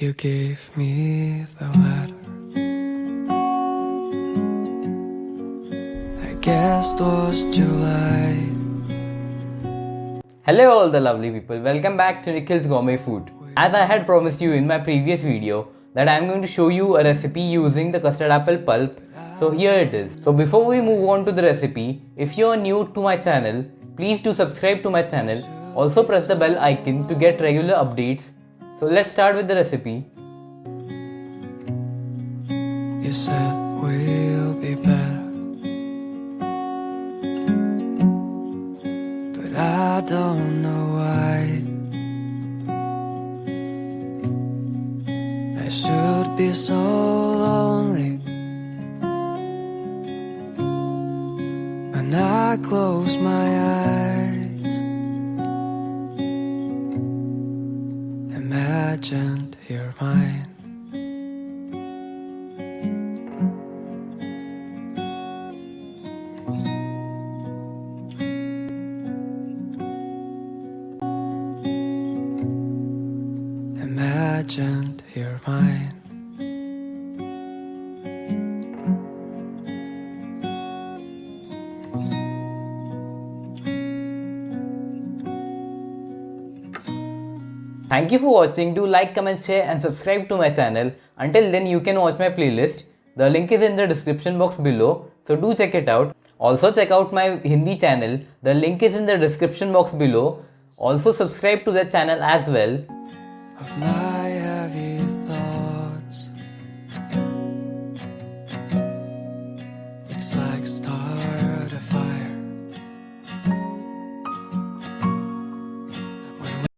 You gave me the letter. I guess it was July. Hello all the lovely people, welcome back to Nikhil's Gourmet Food. As I had promised you in my previous video that I am going to show you a recipe using the custard apple pulp. So here it is. So before we move on to the recipe, if you are new to my channel, please do subscribe to my channel. Also press the bell icon to get regular updates. So let's start with the recipe. You said we'll be better, but I don't know why. I should be so lonely when I close my eyes. Imagined you're mine. Imagined you're mine. Thank you for watching. Do like, comment, share and subscribe to my channel. Until then you can watch my playlist. The link is in the description box below. So do check it out. Also check out my Hindi channel. The link is in the description box below. Also subscribe to that channel as well. Of my